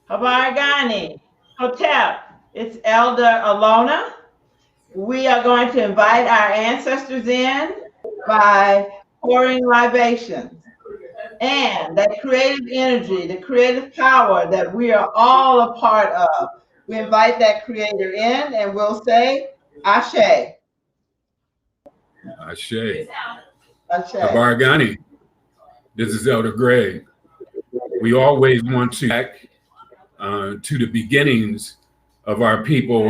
Habarigani, Hotep, it's Elder Alona. We are going to invite our ancestors in by pouring libations. And that creative energy, the creative power that we are all a part of, we invite that creator in and we'll say, Ashe. Ashe. Ashe. Habarigani, this is Elder Greg. We always want to back to the beginnings of our people.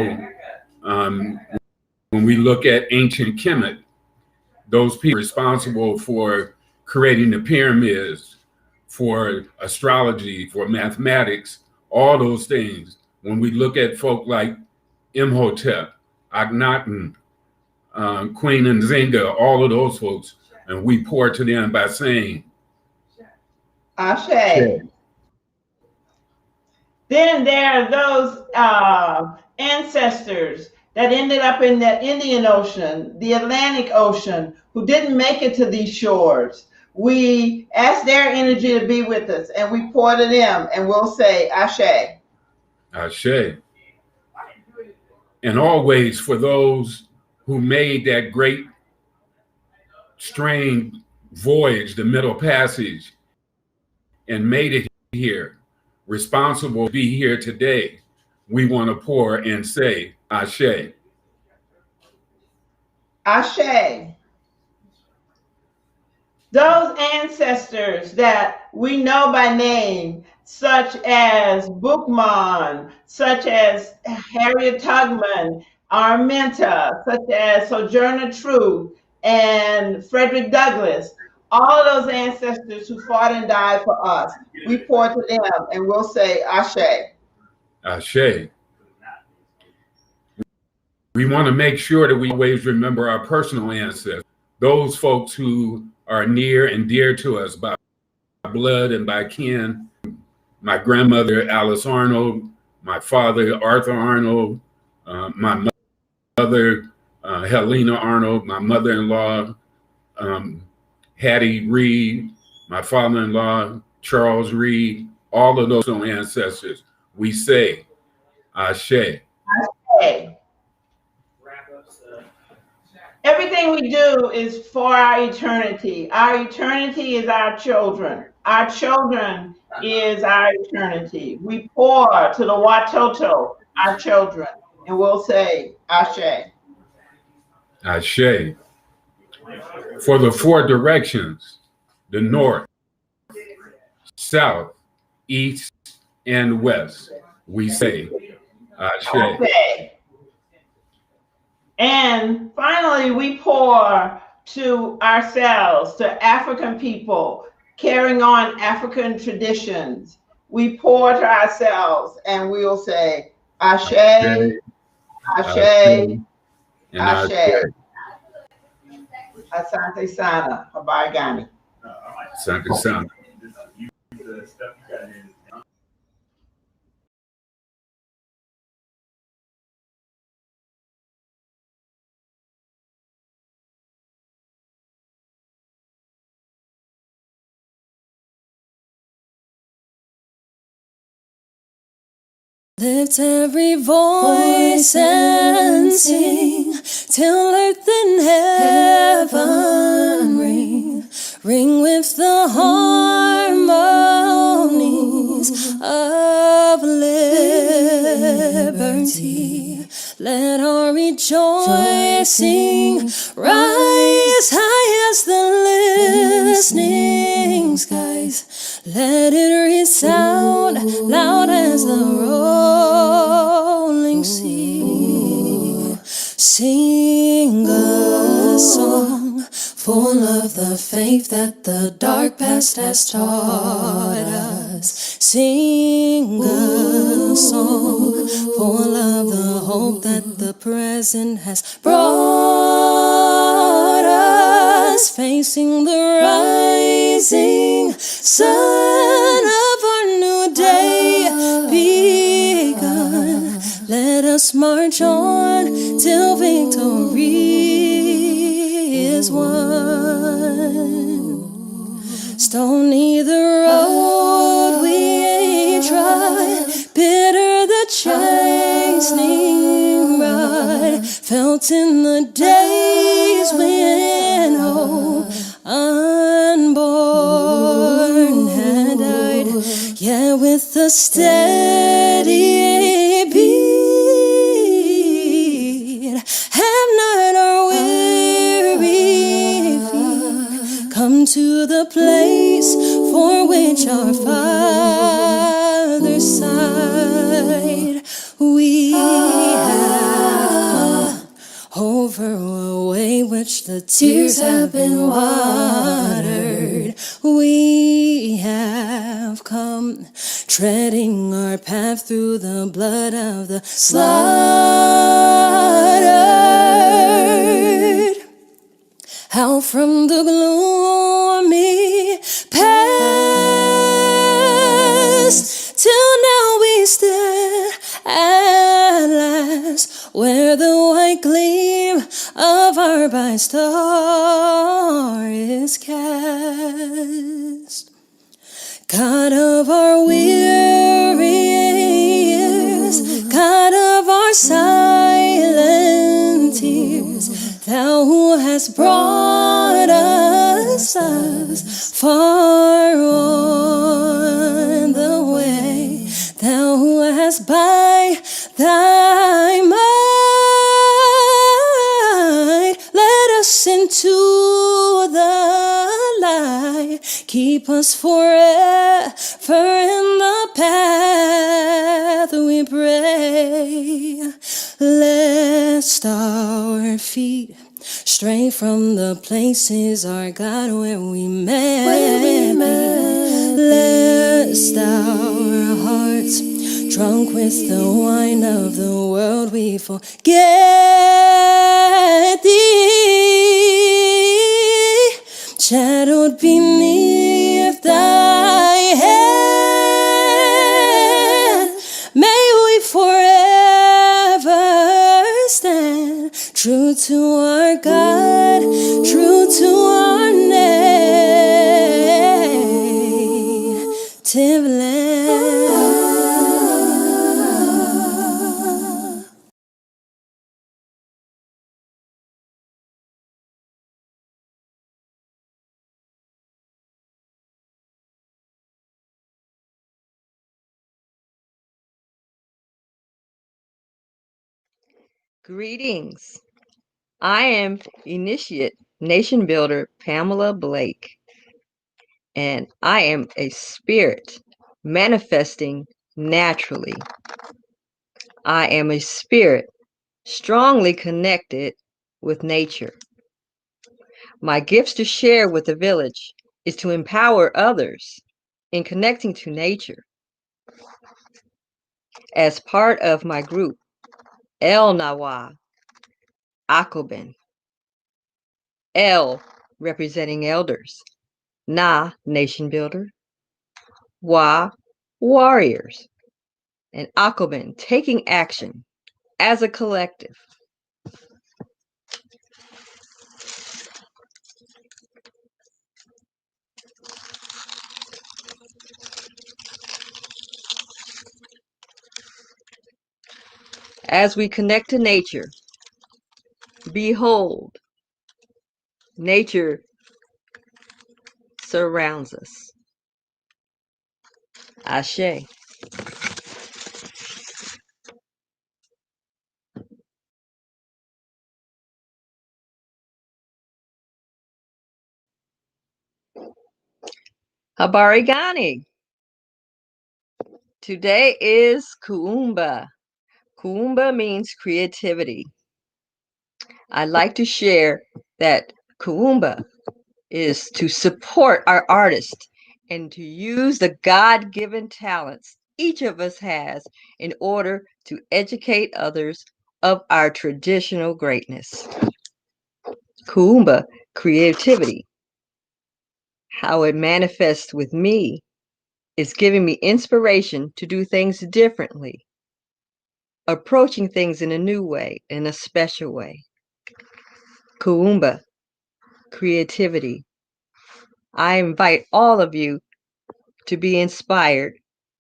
When we look at ancient Kemet, those people responsible for creating the pyramids, for astrology, for mathematics, all those things. When we look at folk like Imhotep, Akhenaten, Queen Nzinga, all of those folks, and we pour to them by saying, Ashe. Ashe. Then there are those ancestors that ended up in the Indian Ocean, the Atlantic Ocean, who didn't make it to these shores. We ask their energy to be with us, and we pour to them, and we'll say, Ashe. Ashe. And always for those who made that great strange voyage, the Middle Passage, and made it here, responsible to be here today, we want to pour and say, Ashe. Ashe. Those ancestors that we know by name, such as Bookman, such as Harriet Tubman, Arminta, such as Sojourner Truth, and Frederick Douglass, all of those ancestors who fought and died for us, we pour to them and we'll say, Ashe. Ashe. We want to make sure that we always remember our personal ancestors, those folks who are near and dear to us by blood and by kin. My grandmother, Alice Arnold, my father, Arthur Arnold, my mother, Helena Arnold, my mother-in-law, Hattie Reed, my father-in-law, Charles Reed, all of those ancestors. We say, Ashe. Ashe. Everything we do is for our eternity. Our eternity is our children. Our children is our eternity. We pour to the Watoto, our children, and we'll say, Ashe. Ashe. For the four directions, the north, south, east, and west, we say, Ashe. Ashe. And finally, we pour to ourselves, to African people, carrying on African traditions. We pour to ourselves and we'll say, Ashe, Ashe, Ashe, Ashe. Asante Sana, Habarigani. Asante Sana. Lift every voice and sing till earth and heaven ring. Ring with the harmonies of liberty. Let our rejoicing rise high as the listening skies. Let it resound loud as the rolling sea. Sing a song full of the faith that the dark past has taught us. Sing a song full of the hope that the present has brought us. Facing the rising sun of our new day begun. Let us march on till victory is as one. Stony the road we trod, bitter the chastening rod, felt in the days when unborn had died. Yeah, with a steady beat, have not our weary feet come to the place for which our fathers sighed. We have over a way which the tears have been watered. We have come treading our path through the blood of the slaughtered. How from the gloomy past till now we stand at last, where the white gleam of our bright star is cast. God of our weary years, God of our silent tears, Thou who hast brought us far on the way, Thou who hast by Thy might led us into the light. Keep us forever in the path, we pray. Lest our feet stray from the places, our God, where we met. Lest our hearts, drunk with the wine of the world, we forget Thee. Shadowed beneath Thy hand, may we forever stand true to our God, true to our native land. Greetings. I am Initiate Nation Builder Pamela Blake, and I am a spirit manifesting naturally. I am a spirit strongly connected with nature. My gifts to share with the village is to empower others in connecting to nature. As part of my group, El Nawa Akobin, El representing elders, Na nation builder, Wa warriors, and Akobin taking action as a collective. As we connect to nature, behold, nature surrounds us. Ashe. Habari gani. Today is Kuumba. Kuumba means creativity. I'd like to share that Kuumba is to support our artists and to use the God-given talents each of us has in order to educate others of our traditional greatness. Kuumba creativity, how it manifests with me, is giving me inspiration to do things differently, approaching things in a new way, in a special way. Kuumba creativity. I invite all of you to be inspired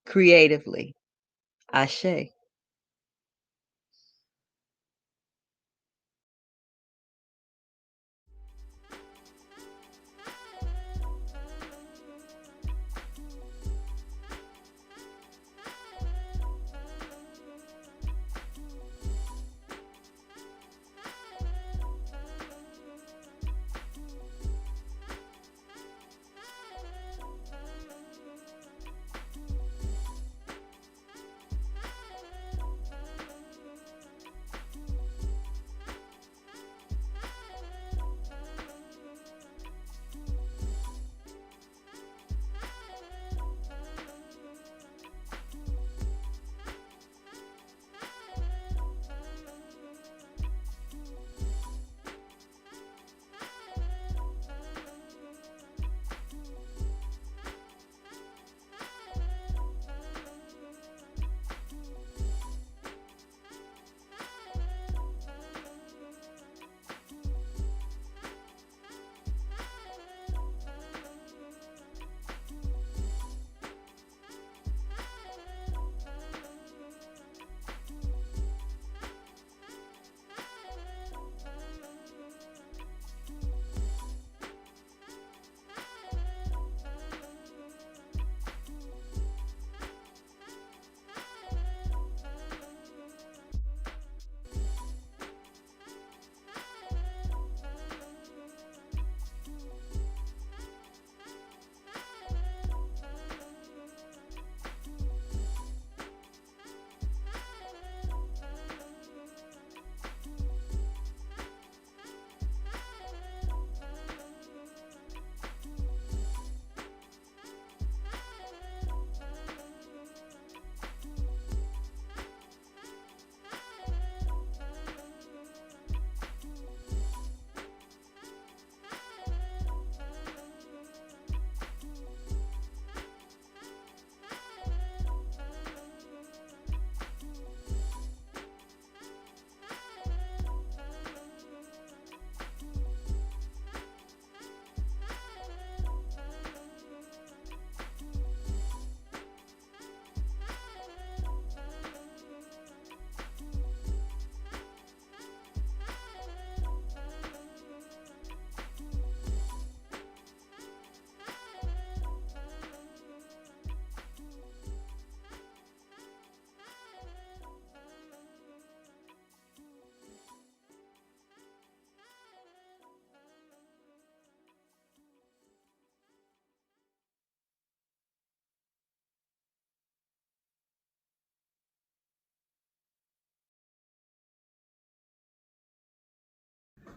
creatively. Ashe.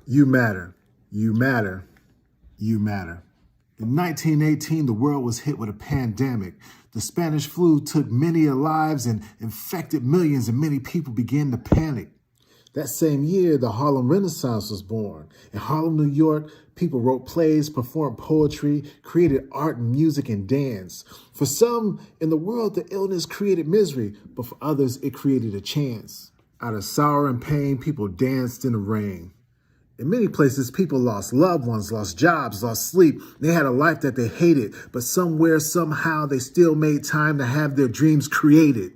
You matter. You matter. You matter. In 1918, the world was hit with a pandemic. The Spanish flu took many lives and infected millions, and many people began to panic. That same year, the Harlem Renaissance was born. In Harlem, New York, people wrote plays, performed poetry, created art and music and dance. For some in the world, the illness created misery, but for others, it created a chance. Out of sorrow and pain, people danced in the rain. In many places, people lost loved ones, lost jobs, lost sleep. They had a life that they hated, but somewhere, somehow, they still made time to have their dreams created.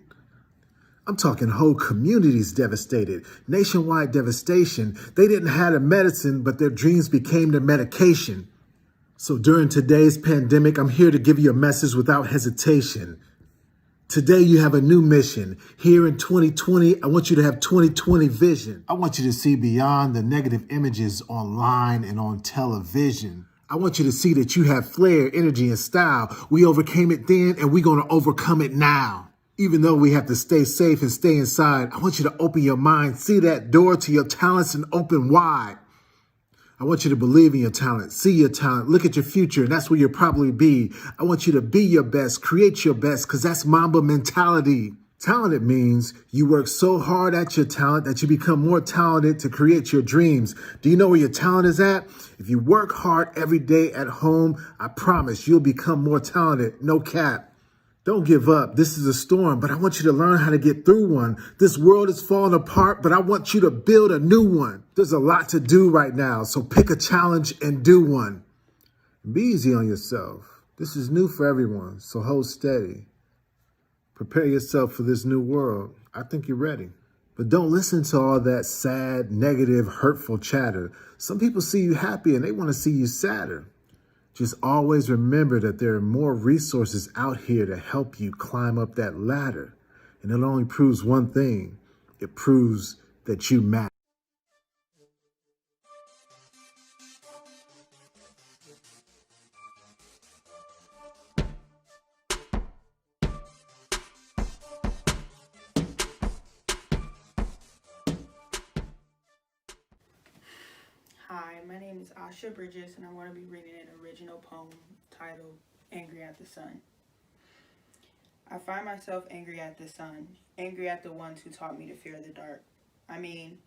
I'm talking whole communities devastated, nationwide devastation. They didn't have the medicine, but their dreams became their medication. So during today's pandemic, I'm here to give you a message without hesitation. Today, you have a new mission. Here in 2020, I want you to have 2020 vision. I want you to see beyond the negative images online and on television. I want you to see that you have flair, energy, and style. We overcame it then, and we're going to overcome it now. Even though we have to stay safe and stay inside, I want you to open your mind, see that door to your talents and open wide. I want you to believe in your talent, see your talent, look at your future, and that's where you'll probably be. I want you to be your best, create your best, because that's Mamba mentality. Talented means you work so hard at your talent that you become more talented to create your dreams. Do you know where your talent is at? If you work hard every day at home, I promise you'll become more talented, no cap. Don't give up. This is a storm, but I want you to learn how to get through one. This world is falling apart, but I want you to build a new one. There's a lot to do right now, so pick a challenge and do one. Be easy on yourself. This is new for everyone, so hold steady. Prepare yourself for this new world. I think you're ready. But don't listen to all that sad, negative, hurtful chatter. Some people see you happy and they want to see you sadder. Just always remember that there are more resources out here to help you climb up that ladder. And it only proves one thing. It proves that you matter. Hi, my name is Asha Bridges, and I want to be reading an original poem titled Angry at the Sun. I find myself angry at the sun, angry at the ones who taught me to fear the dark. I mean,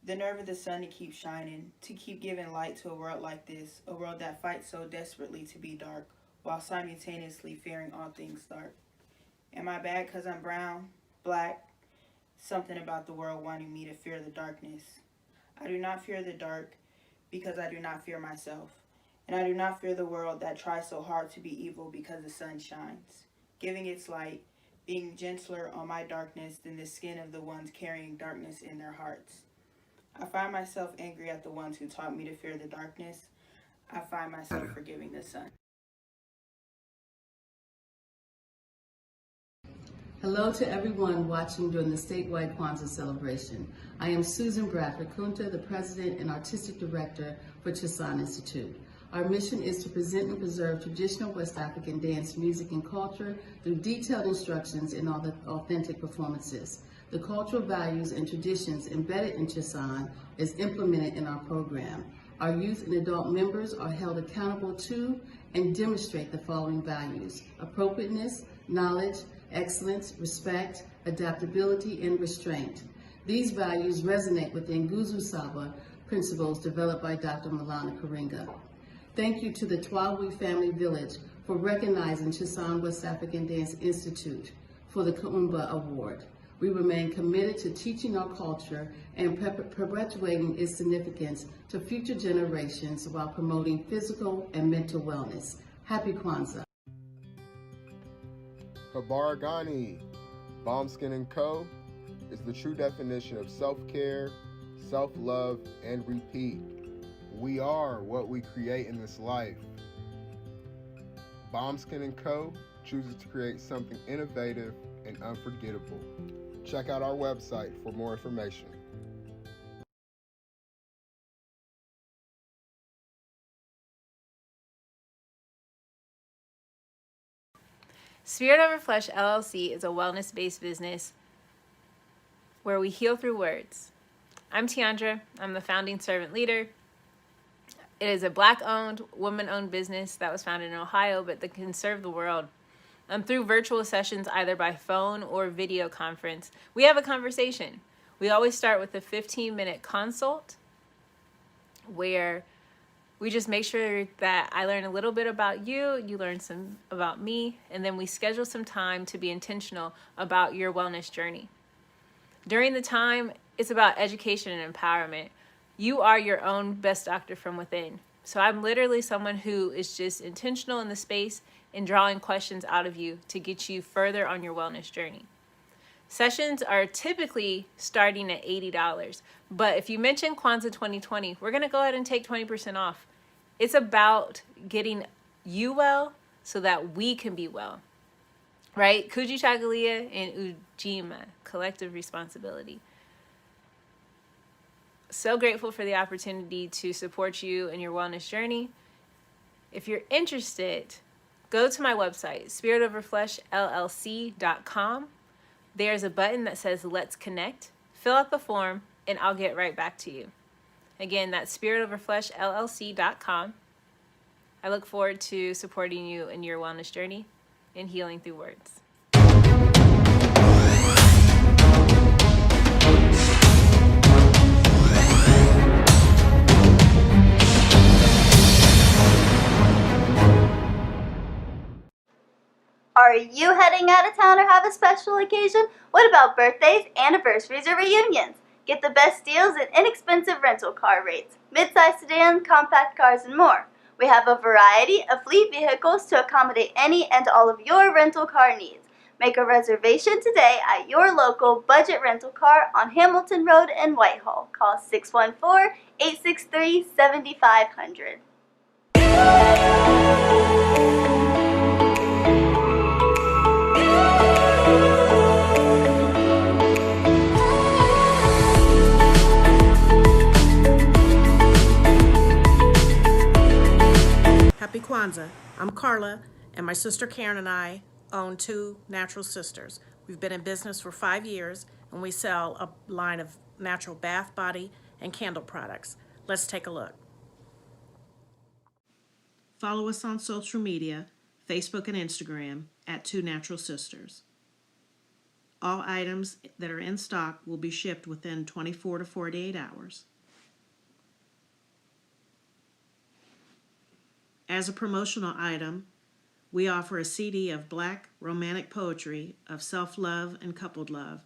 the nerve of the sun to keep shining, to keep giving light to a world like this, a world that fights so desperately to be dark, while simultaneously fearing all things dark. Am I bad because I'm brown, black? Something about the world wanting me to fear the darkness. I do not fear the dark, because I do not fear myself, and I do not fear the world that tries so hard to be evil because the sun shines, giving its light, being gentler on my darkness than the skin of the ones carrying darkness in their hearts. I find myself angry at the ones who taught me to fear the darkness. I find myself forgiving the sun. Hello to everyone watching during the statewide Kwanzaa celebration. I am Susan Bradford Kunta, the President and Artistic Director for Chisan Institute. Our mission is to present and preserve traditional West African dance, music, and culture through detailed instructions in all the authentic performances. The cultural values and traditions embedded in Chisan is implemented in our program. Our youth and adult members are held accountable to and demonstrate the following values: appropriateness, knowledge, excellence, respect, adaptability, and restraint. These values resonate with the Nguzu Saba principles developed by Dr. Malana Karinga. Thank you to the Twawi Family Village for recognizing Chisan West African Dance Institute for the Kuumba Award. We remain committed to teaching our culture and perpetuating its significance to future generations while promoting physical and mental wellness. Happy Kwanzaa. Habaragani, Bombskin & Co. is the true definition of self-care, self-love, and repeat. We are what we create in this life. Bombskin & Co. chooses to create something innovative and unforgettable. Check out our website for more information. Spirit Over Flesh LLC is a wellness-based business where we heal through words. I'm Tiandra. I'm the founding servant leader. It is a Black-owned, woman-owned business that was founded in Ohio, but that can serve the world. Through virtual sessions, either by phone or video conference, we have a conversation. We always start with a 15-minute consult where we just make sure that I learn a little bit about you, you learn some about me, and then we schedule some time to be intentional about your wellness journey. During the time, it's about education and empowerment. You are your own best doctor from within. So I'm literally someone who is just intentional in the space and drawing questions out of you to get you further on your wellness journey. Sessions are typically starting at $80, but if you mention Kwanzaa 2020, we're gonna go ahead and take 20% off. It's about getting you well so that we can be well, right? Kujichagulia and Ujima, collective responsibility. So grateful for the opportunity to support you in your wellness journey. If you're interested, go to my website, spiritoverfleshllc.com. There's a button that says Let's Connect. Fill out the form and I'll get right back to you. Again, that's spiritoverfleshllc.com. I look forward to supporting you in your wellness journey and healing through words. Are you heading out of town or have a special occasion? What about birthdays, anniversaries, or reunions? Get the best deals and inexpensive rental car rates, midsize sedans, compact cars, and more. We have a variety of fleet vehicles to accommodate any and all of your rental car needs. Make a reservation today at your local budget rental car on Hamilton Road in Whitehall. Call 614-863-7500. Happy Kwanzaa. I'm Carla, and my sister Karen and I own Two Natural Sisters. We've been in business for 5 years, and we sell a line of natural bath, body, and candle products. Let's take a look. Follow us on social media, Facebook and Instagram, at Two Natural Sisters. All items that are in stock will be shipped within 24 to 48 hours. As a promotional item, we offer a CD of Black romantic poetry of self-love and coupled love,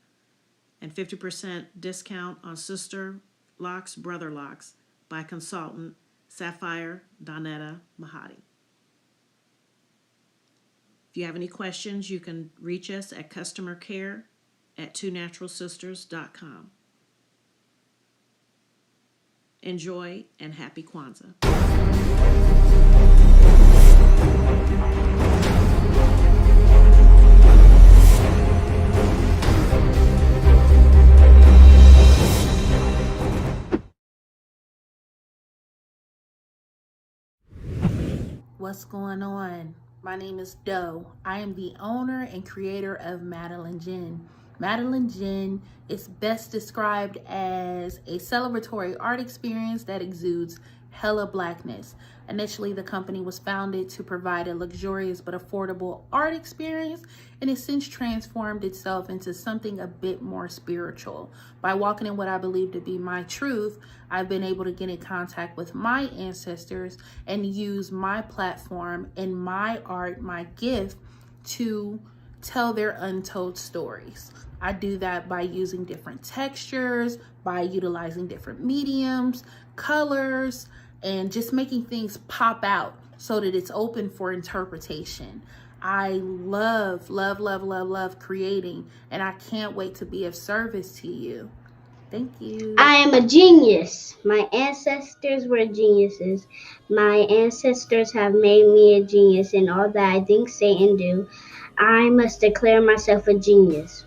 and 50% discount on Sister Locks, Brother Locks by consultant Sapphire Donetta Mahadi. If you have any questions, you can reach us at customercare@twonaturalsisters.com. Enjoy and happy Kwanzaa. What's going on? My name is Doe. I am the owner and creator of Madeline Gin. Madeline Gin is best described as a celebratory art experience that exudes hella blackness. Initially, the company was founded to provide a luxurious but affordable art experience, and it's since transformed itself into something a bit more spiritual. By walking in what I believe to be my truth, I've been able to get in contact with my ancestors and use my platform and my art, my gift, to tell their untold stories. I do that by using different textures, by utilizing different mediums, colors, and just making things pop out so that it's open for interpretation. I love creating, and I can't wait to be of service to you. Thank you. I am a genius. My ancestors were geniuses. My ancestors have made me a genius in all that I think, say, and do. I must declare myself a genius.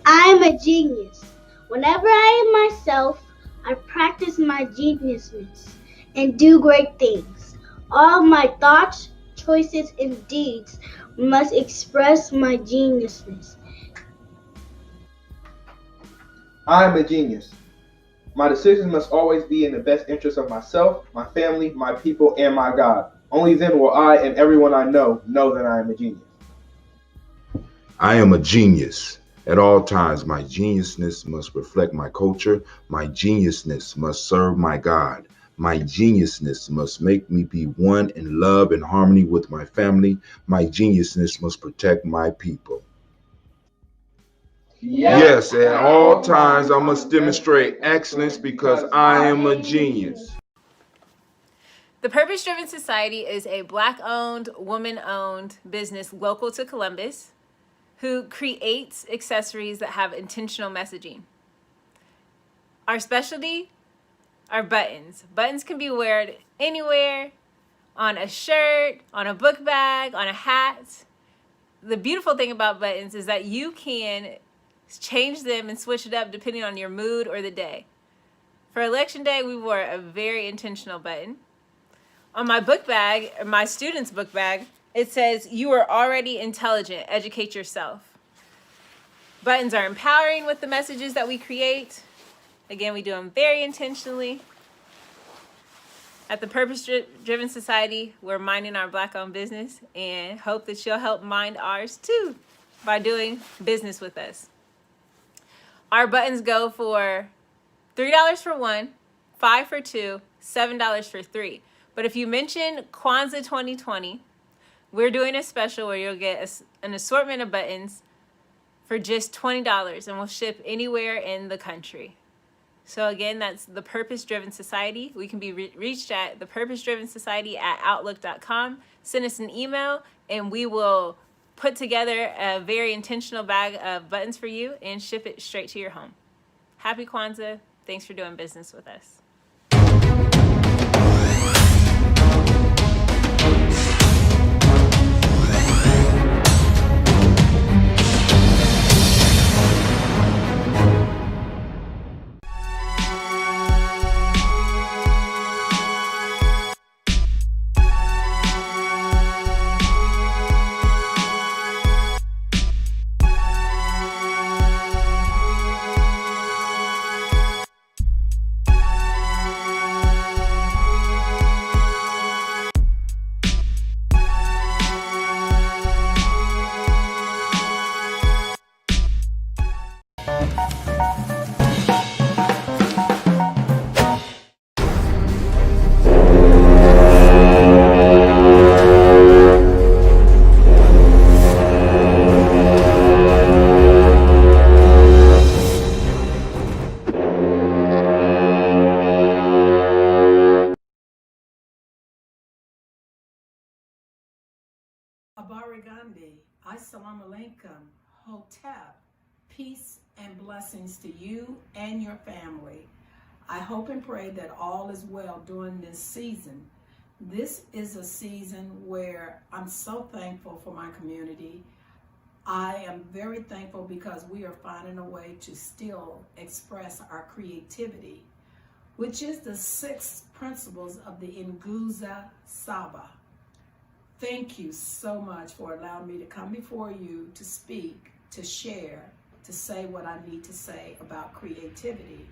I am a genius. Whenever I am myself, I practice my geniusness and do great things. All my thoughts, choices, and deeds must express my geniusness. I am a genius. My decisions must always be in the best interest of myself, my family, my people, and my God. Only then will I and everyone I know that I am a genius. I am a genius. At all times, my geniusness must reflect my culture. My geniusness must serve my God. My geniusness must make me be one in love and harmony with my family. My geniusness must protect my people. Yes, at all times I must demonstrate excellence because I am a genius. The Purpose Driven Society is a Black-owned, woman-owned business local to Columbus who creates accessories that have intentional messaging. Our specialty are buttons. Buttons can be worn anywhere, on a shirt, on a book bag, on a hat. The beautiful thing about buttons is that you can change them and switch it up depending on your mood or the day. For Election Day, we wore a very intentional button. On my book bag, or my student's book bag, it says, "You are already intelligent, educate yourself." Buttons are empowering with the messages that we create. Again, we do them very intentionally. At the Purpose Driven Society, we're minding our Black-owned business and hope that you'll help mind ours too by doing business with us. Our buttons go for $3 for one, $5 for two, $7 for three. But if you mention Kwanzaa 2020, We're doing a special where you'll get an assortment of buttons for just $20, and we'll ship anywhere in the country. So again, that's the Purpose Driven Society. We can be reached at thepurposedrivensociety@outlook.com. Send us an email, and we will put together a very intentional bag of buttons for you and ship it straight to your home. Happy Kwanzaa. Thanks for doing business with us. Abarigandi, Assalamu alaikum, Hotep, peace and blessings to you and your family. I hope and pray that all is well during this season. This is a season where I'm so thankful for my community. I am very thankful because we are finding a way to still express our creativity, which is the 6 principles of the Nguza Saba. Thank you so much for allowing me to come before you to speak, to share, to say what I need to say about creativity.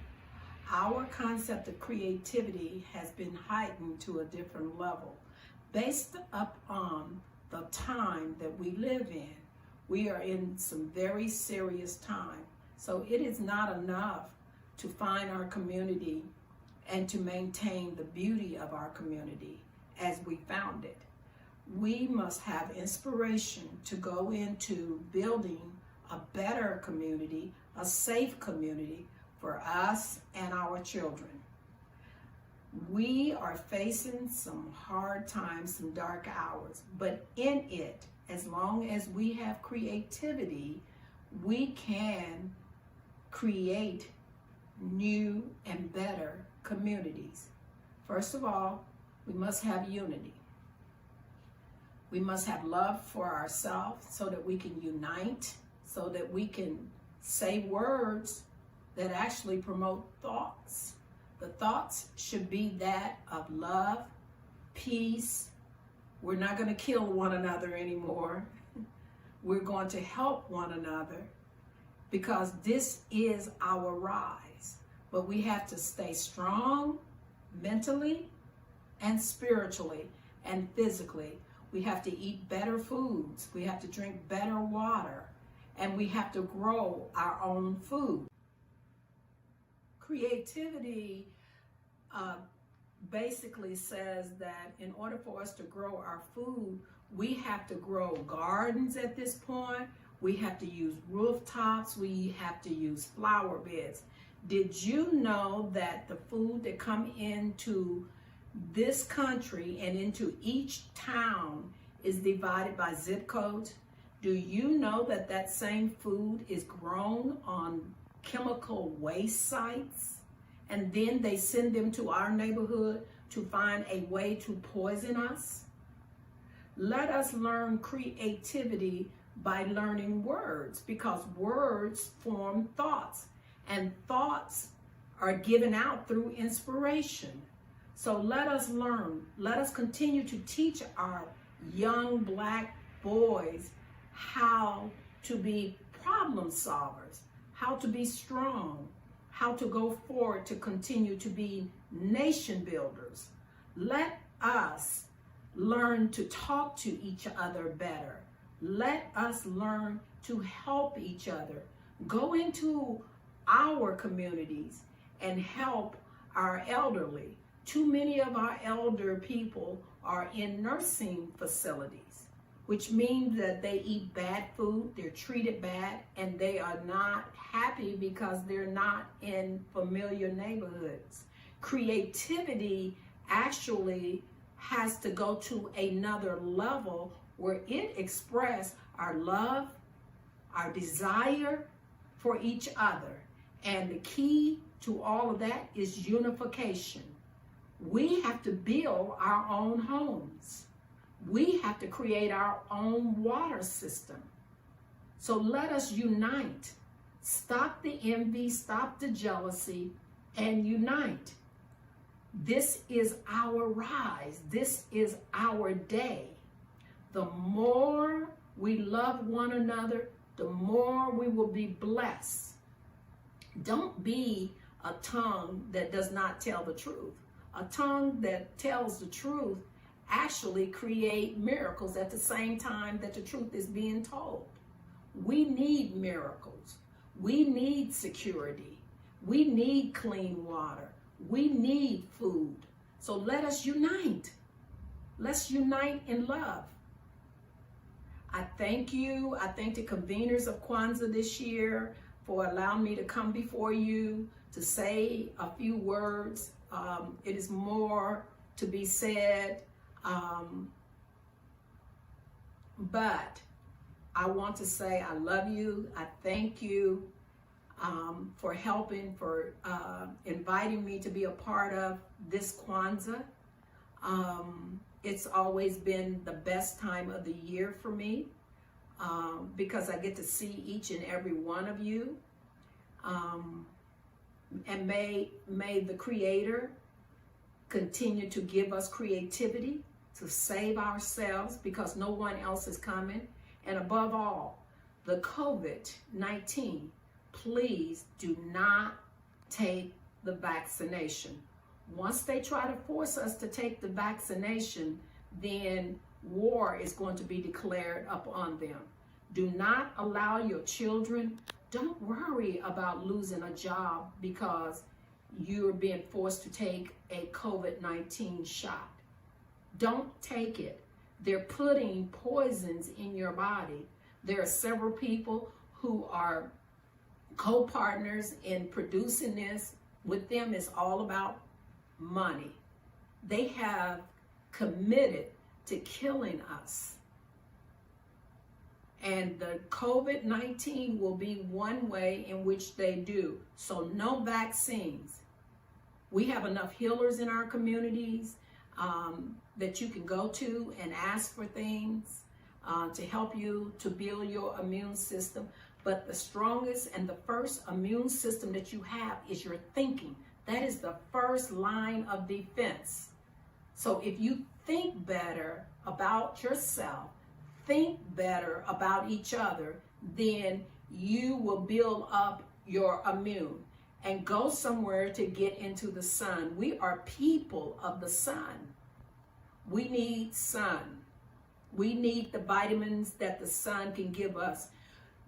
Our concept of creativity has been heightened to a different level based upon the time that we live in. We are in some very serious time. So it is not enough to find our community and to maintain the beauty of our community as we found it. We must have inspiration to go into building a better community, a safe community for us and our children. We are facing some hard times, some dark hours, but in it, as long as we have creativity, we can create new and better communities. First of all, we must have unity. We must have love for ourselves so that we can unite, so that we can say words that actually promote thoughts. The thoughts should be that of love, peace. We're not going to kill one another anymore. We're going to help one another because this is our rise. But we have to stay strong mentally and spiritually and physically. We have to eat better foods. We have to drink better water. And we have to grow our own food. Creativity basically says that in order for us to grow our food, we have to grow gardens at this point. We have to use rooftops. We have to use flower beds. Did you know that the food that come into this country and into each town is divided by zip codes? Do you know that that same food is grown on chemical waste sites, and then they send them to our neighborhood to find a way to poison us? Let us learn creativity by learning words, because words form thoughts, and thoughts are given out through inspiration. So let us learn. Let us continue to teach our young Black boys how to be problem solvers, how to be strong, how to go forward to continue to be nation builders. Let us learn to talk to each other better. Let us learn to help each other. Go into our communities and help our elderly. Too many of our elder people are in nursing facilities. which means that they eat bad food, they're treated bad, and they are not happy because they're not in familiar neighborhoods. Creativity actually has to go to another level where it expresses our love, our desire for each other. And the key to all of that is unification. We have to build our own homes. We have to create our own water system. So let us unite. Stop the envy, stop the jealousy, and unite. This is our rise. This is our day. The more we love one another, the more we will be blessed. Don't be a tongue that does not tell the truth. A tongue that tells the truth actually create miracles at the same time that the truth is being told. We need miracles. We need security. We need clean water. We need food. So let us unite. Let's unite in love. I thank you. I thank the conveners of Kwanzaa this year for allowing me to come before you to say a few words. It is more to be said, but I want to say I love you. I thank you for helping, for inviting me to be a part of this Kwanzaa. It's always been the best time of the year for me because I get to see each and every one of you. And may the Creator continue to give us creativity to save ourselves because no one else is coming. And above all, the COVID-19, please do not take the vaccination. Once they try to force us to take the vaccination, then war is going to be declared upon them. Do not allow your children, don't worry about losing a job because you're being forced to take a COVID-19 shot. Don't take it. They're putting poisons in your body. There are several people who are co-partners in producing this. With them, it's all about money. They have committed to killing us. And the COVID-19 will be one way in which they do. So no vaccines. We have enough healers in our communities that you can go to and ask for things to help you to build your immune system. But the strongest and the first immune system that you have is your thinking. That is the first line of defense. So if you think better about yourself, think better about each other, then you will build up your immune and go somewhere to get into the sun. We are people of the sun. We need sun. We need the vitamins that the sun can give us.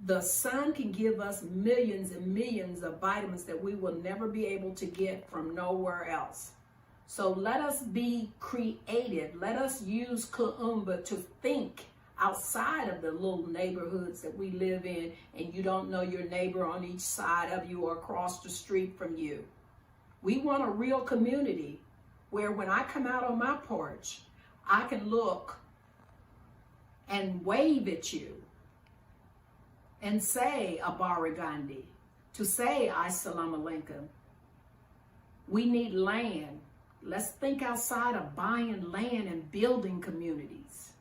The sun can give us millions and millions of vitamins that we will never be able to get from nowhere else. So let us be creative. Let us use Kuumba to think outside of the little neighborhoods that we live in, and you don't know your neighbor on each side of you or across the street from you. We want a real community where when I come out on my porch, I can look and wave at you and say Abaragandi, to say Assalamu alaikum. We need land. Let's think outside of buying land and building communities.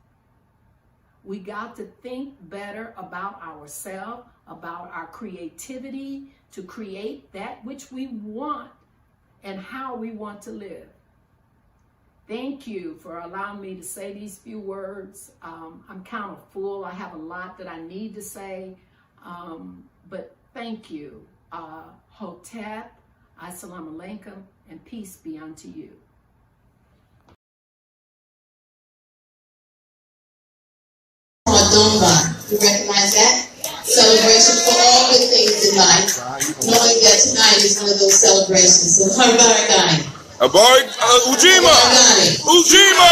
We got to think better about ourselves, about our creativity to create that which we want and how we want to live. Thank you for allowing me to say these few words. I'm kind of full. I have a lot that I need to say, but thank you. Hotep, Assalamu alaikum, and peace be unto you. Kuumba, you recognize that? Celebration for all good things in life, knowing that tonight is one of those celebrations. So, Habaragani. Ujima! Ujima!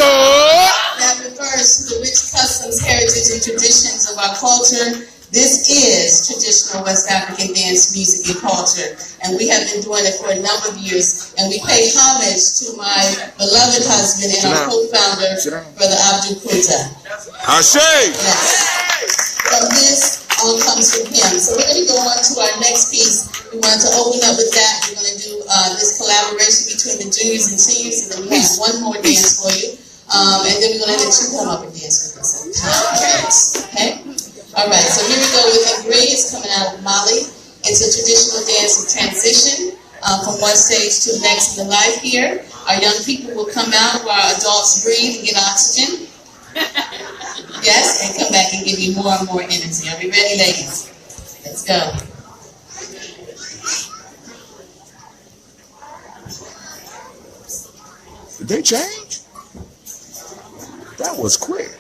that refers to the rich customs, heritage, and traditions of our culture. This is traditional West African dance music and culture, and we have been doing it for a number of years, and we pay homage to my beloved husband and our co-founder, Brother Abdul Kunta. Ashe! Yes. And this all comes from him. So we're going to go on to our next piece. We want to open up with that. We're going to do this collaboration between the juniors and seniors, and then we have one more dance for you. And then we're going to let you come up and dance with us. Okay? All right, so here we go with ingredients coming out of Mali. It's a traditional dance of transition from one stage to the next in the life here. Our young people will come out while adults breathe and get oxygen. Yes, and come back and give you more and more energy. Are we ready, ladies? Let's go. Did they change? That was quick.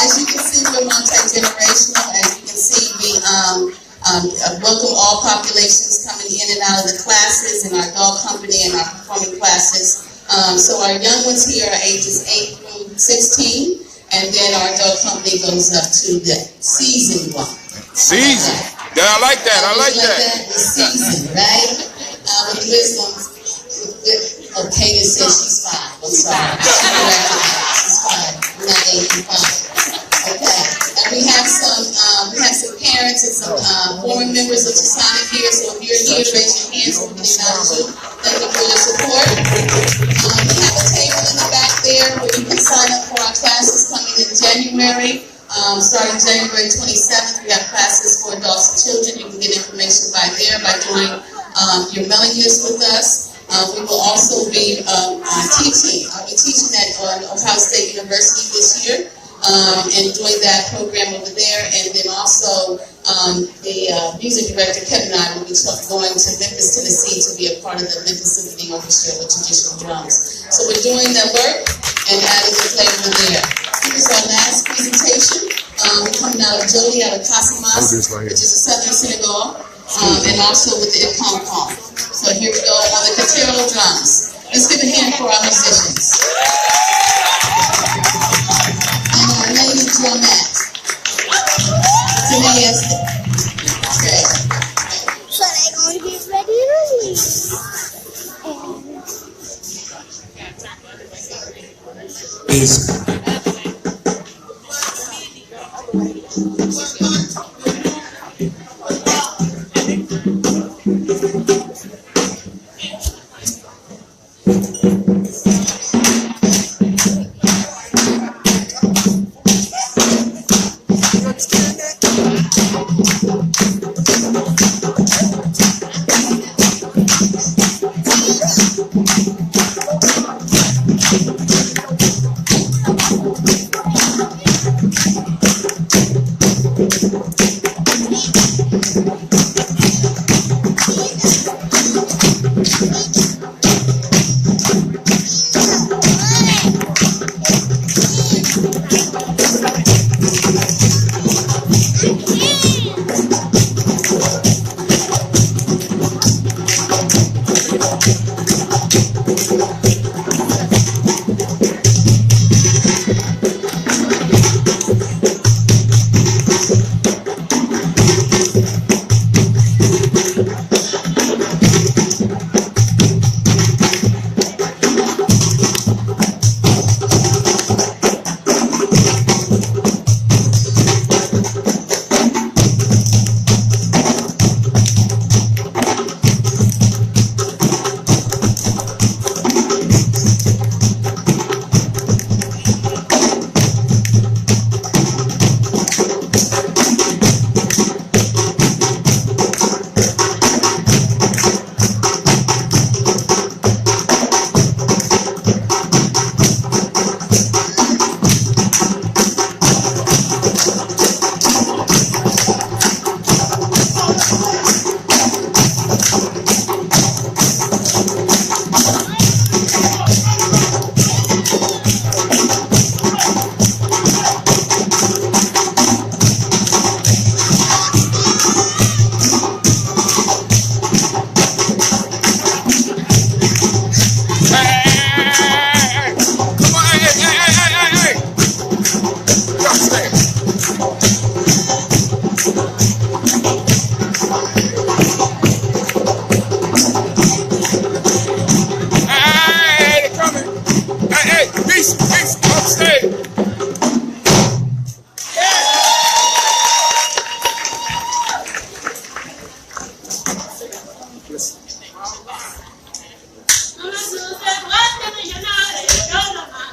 As you can see, we're multi-generational. As you can see, we welcome all populations coming in and out of the classes in our adult company and our performing classes. So our young ones here are ages 8 through 16, and then our adult company goes up to the seasoned one. Season. Yeah, I like that. I like that. The season, right? With wisdom. Okay, it says she's fine. I'm sorry. She's fine. We're not 85. Okay. And we have some parents and some former members of Chisonic here. So if you're here, raise your hands so we can acknowledge you. Thank you for your support. We have a table in the back there where you can sign up for our classes coming in January. Starting January 27th, we have classes for adults and children. You can get information by there by doing your mailing list with us. We will also be teaching. I'll be teaching at Ohio State University this year and doing that program over there. And then also the music director, Kevin, and I will be going to Memphis, Tennessee to be a part of the Memphis Symphony Orchestra with traditional drums. So we're doing that work and adding the flavor there. Here's our last presentation. We're coming out of Jody, out of Casimas, which is a Southern synagogue, and also with the Ipon Pong. So here we go on the Katero drums. Let's give a hand for our musicians. And our lady drumette, Tanae Esther. Okay. So they're going to get ready to leave.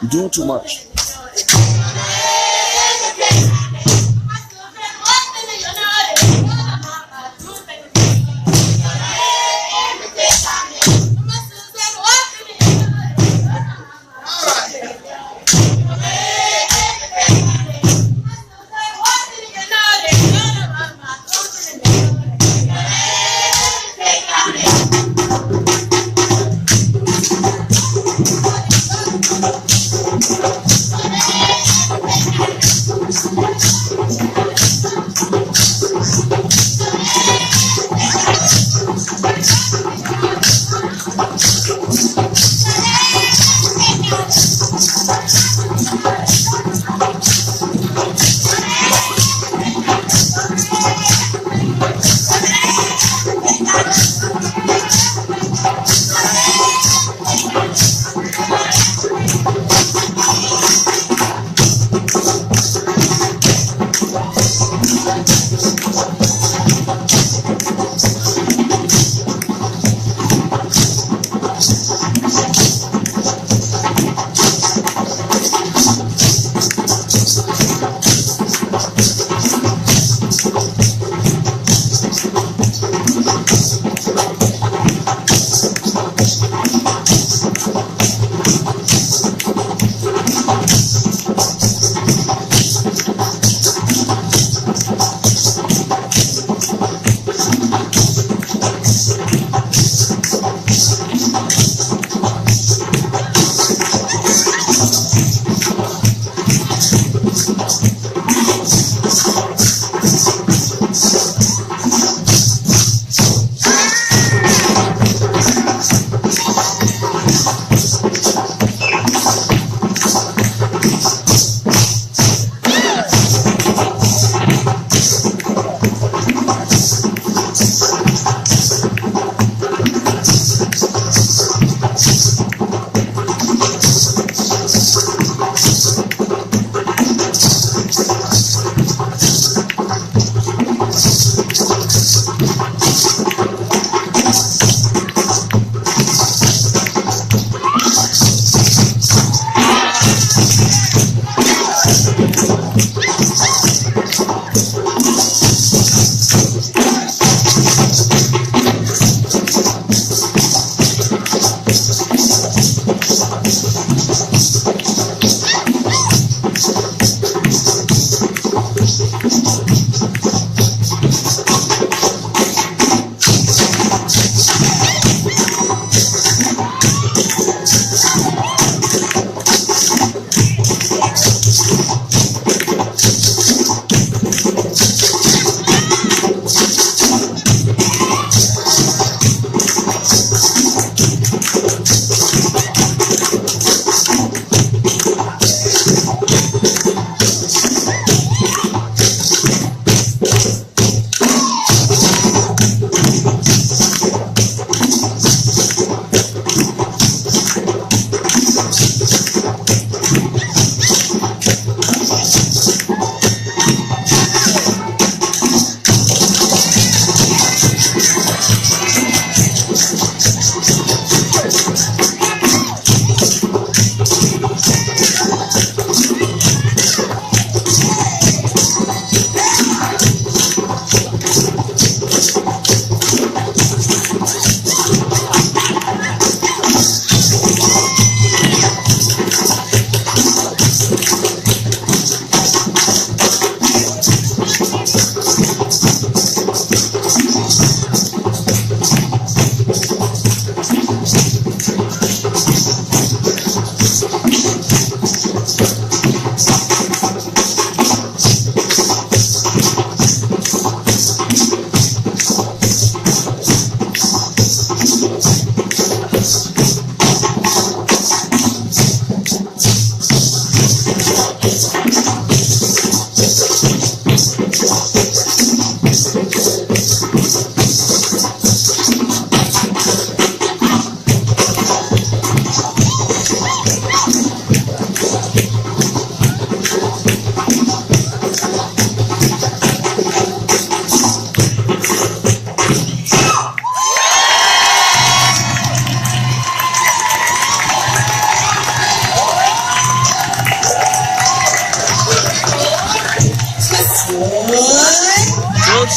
You're doing too much.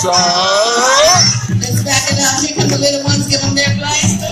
Let's back it up. Here come the little ones. Give them their blaster.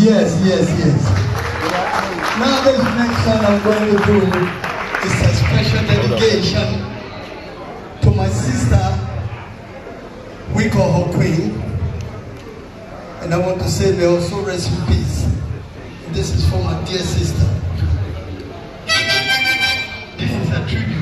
Yes. Now this next song I'm going to do is a special dedication to my sister. We call her Queen. And I want to say may also rest in peace. This is for my dear sister. This is a tribute.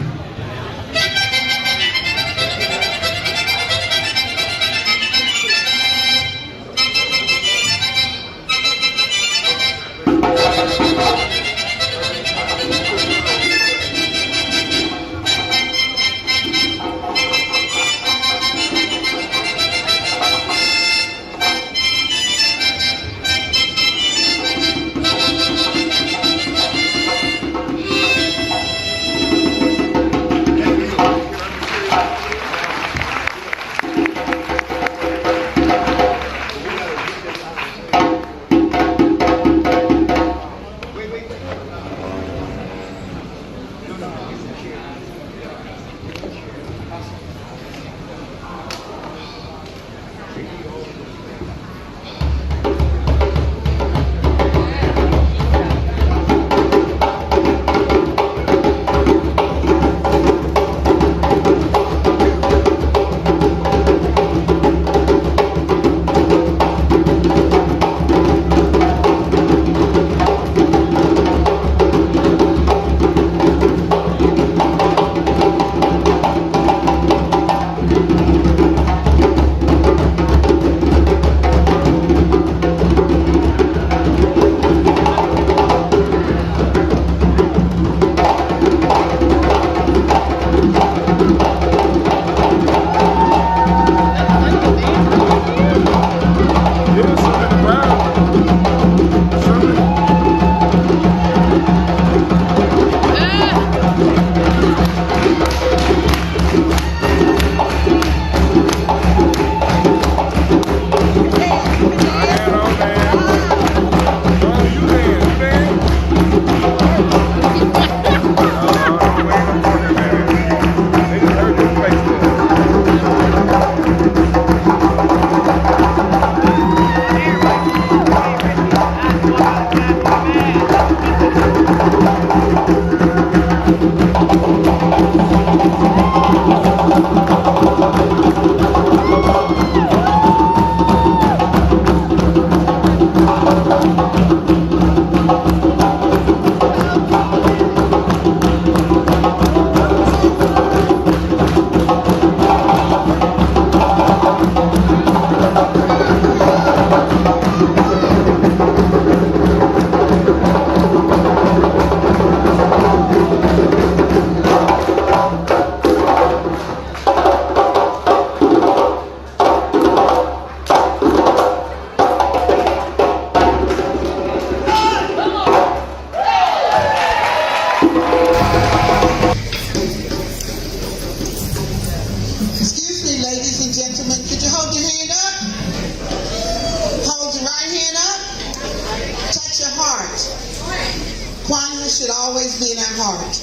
Kwanzaa should always be in our heart.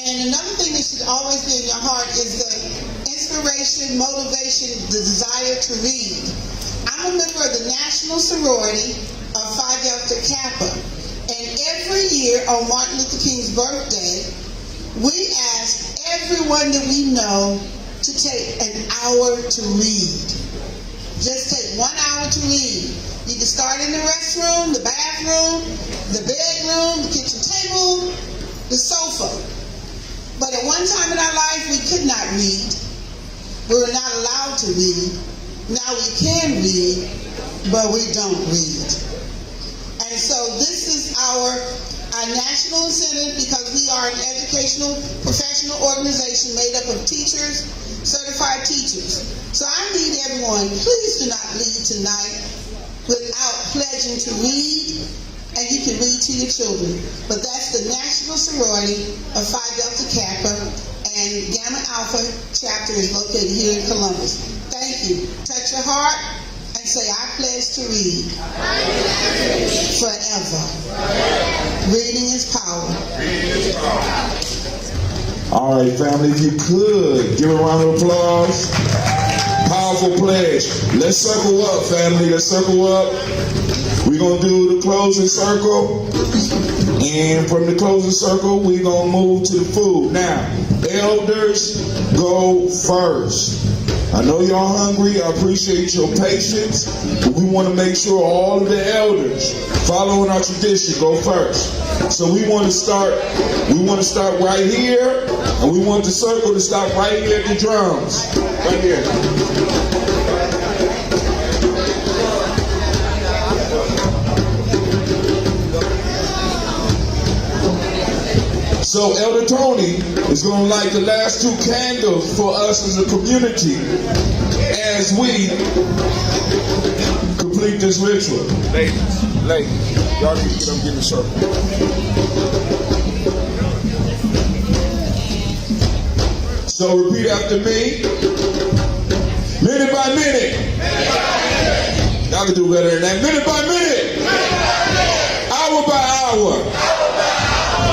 And another thing that should always be in your heart is the inspiration, motivation, the desire to read. I'm a member of the National Sorority of Phi Delta Kappa. And every year on Martin Luther King's birthday, we ask everyone that we know to take an hour to read. Just take 1 hour to read. You can start in the restroom, the bathroom, the bedroom, the kitchen table, the sofa. But at one time in our life, we could not read. We were not allowed to read. Now we can read, but we don't read. And so this is our national incentive, because we are an educational professional organization made up of teachers, certified teachers. So I need everyone, please do not leave tonight without pledging to read, and you can read to your children. But that's the National Sorority of Phi Delta Kappa, and Gamma Alpha chapter is located here in Columbus. Thank you. Touch your heart and say, I pledge to read forever. Reading is power. All right, family, if you could, give a round of applause. Powerful powerful pledge. Let's circle up, family. Let's circle up. We're going to do the closing circle. And from the closing circle, we're going to move to the food. Now, elders, go first. I know y'all hungry. I appreciate your patience. But we want to make sure all of the elders following our tradition go first. So we want to start right here, and we want the circle to stop right here at the drums. Right here. So Elder Tony is going to light the last 2 candles for us as a community as we complete this ritual. Ladies, y'all need to get up, get in the circle. So repeat after me. Minute by minute. Y'all can do better than that. Minute by minute. Hour by hour.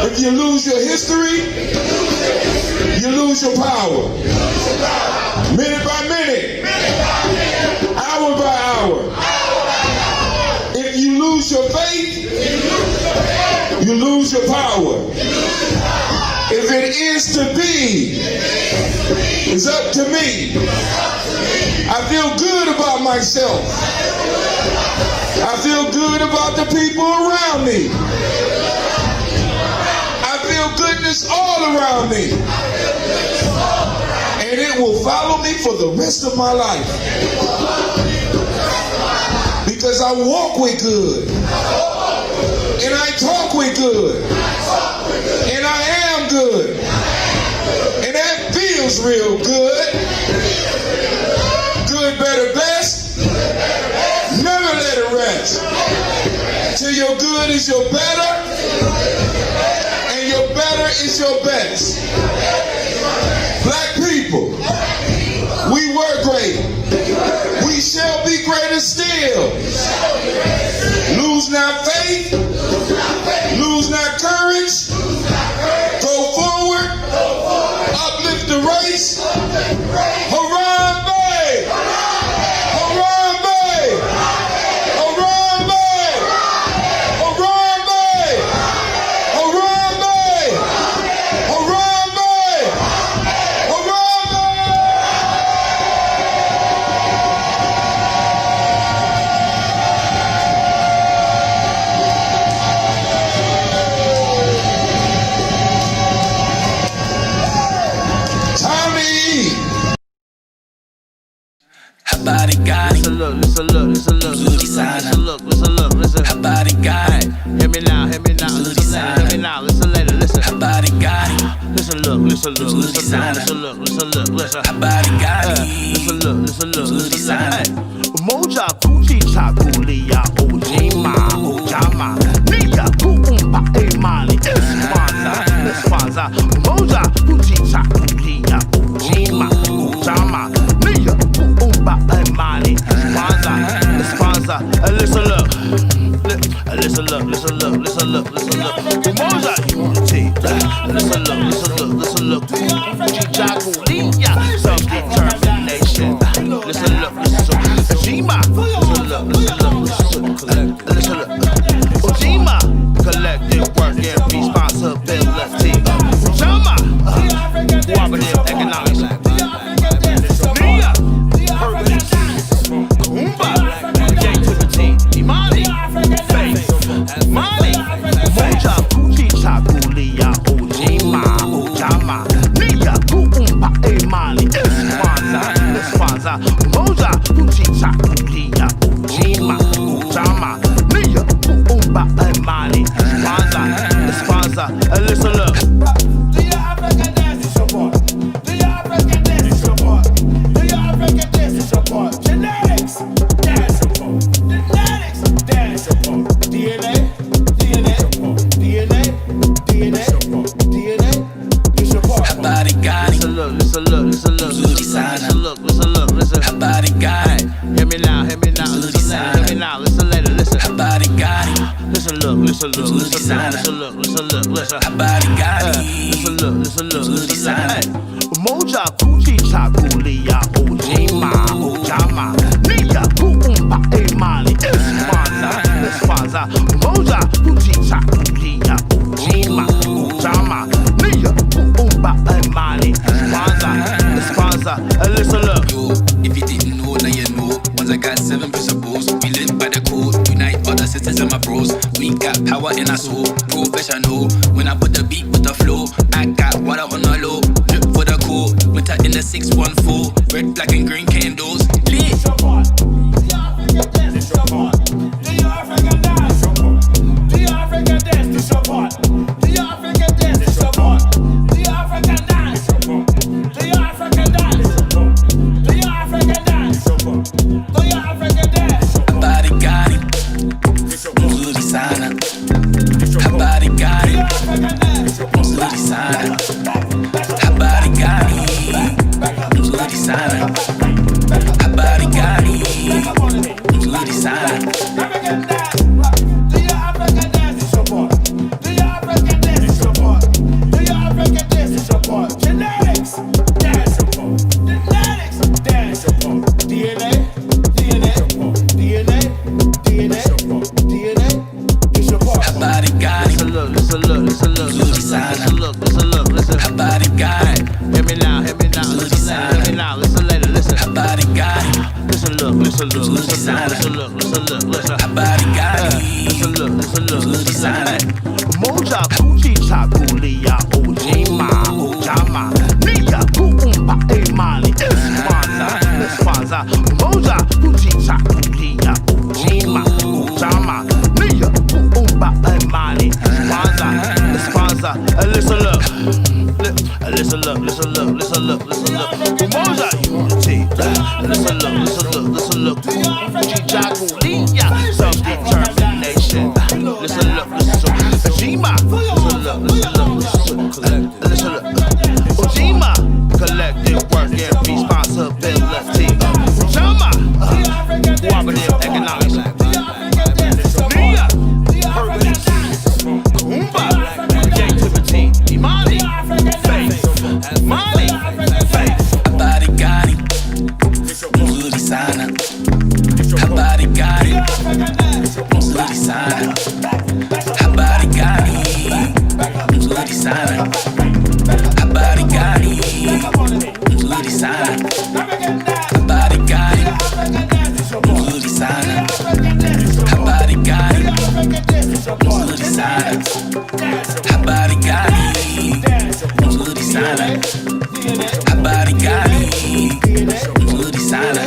If you lose your history, you lose your power. Minute by minute. Hour by hour. If you lose your faith, you lose your power. If it is to be, it's up to me. I feel good about myself. I feel good about the people around me. I feel goodness all around me. And it will follow me for the rest of my life. Because I walk with good. And I talk with good. And I am good. And that feels real good. Good, better, best. Never let it rest. Till your good is your better. And your better is your best. Black people, we were great. We shall be greater still. Lose not faith. Lose not courage. Go forward. Uplift the race. Harambe! Harambe! Harambe! Harambe! Harambe! Harambe! Time to eat. Habari gani? Listen look. Nzuri sana. Listen look. Habari gani? Hear me now. Nzuri sana. Listen later. Habari gani? Listen look. Nzuri sana. Listen. Habari gani? Listen look. Nzuri sana. Moja kuchicha kulia ujima ujama Nia kuumba imani Kwanzaa Moja kuchicha kulia ujima ujama Nia kuumba imani Kwanzaa Listen look. Moja unity. Listen look. Kuchicha kulia self-determination. Listen look. Ujima. Listen look. Ujima. Collective work and responsibility. Ujama. Cooperative economics. Nia. Purpose. Kuumba. Creativity. Imani. Faith. Money. Moja kuchicha kulia ujima ujama Nia kuumba imani Kwanzaa Moja kuchicha kulia ujima ujama Nia kuumba imani Kwanzaa Listen look. Do your African dance is your part? Do your African dance is your part? Do your African dance is your part? Genetics, dance your part. Genetics, dance your part. DNA, is your part. Habari gani? Listen look. Nzuri sana. Listen. Habari gani? Hear me now. Nzuri sana. Hear me now. Listen later. Habari gani? Listen look. Nzuri sana. Listen. Habari gani? Listen look. Nzuri sana. Moja kuchicha kulia ujima Ujama, Nia, Kuumba, Mali, Kwanzaa, Moja, Uchicha, Ulia, Ujima, Ujama, Nia, Kuumba, Mali, Kwanzaa, listen up. Yo, if you didn't know, now you know. Once I got 7 principles, we live by the code. Unite all the sisters and my bros. We got power in our soul, professional. When I put the beat with the flow, I got water on the low. Drip for the cool, winter in the 614. Red, black, and green candles. Lit. Moja, Uchicha, Ulia, Ujima, Ujama, Nia, Kuumba, Mali, Kwanzaa, Moja, Uchicha, Ulia, Ujima, Ujama, Nia, Kuumba, Mali, Kwanzaa, listen up. Listen up, listen up, listen up, listen up. Moja, unity. Listen up, listen up, listen up. Uchicha, Ulia, self-determination. Listen up, listen up. Ujima, listen up, listen up. Ujima, collective work and responsibility. Ujama, cooperative economics. Nia, purpose. Kuumba, creativity. Imani, faith. Mali, faith. Habari gani, nzuri sana. Habari gani, nzuri sana. Habari gani, nzuri sana. Habari gani, nzuri sana. Habari gani, nzuri sana. Habari gani, nzuri sana. Habari gani, nzuri sana. Habari gani, nzuri sana.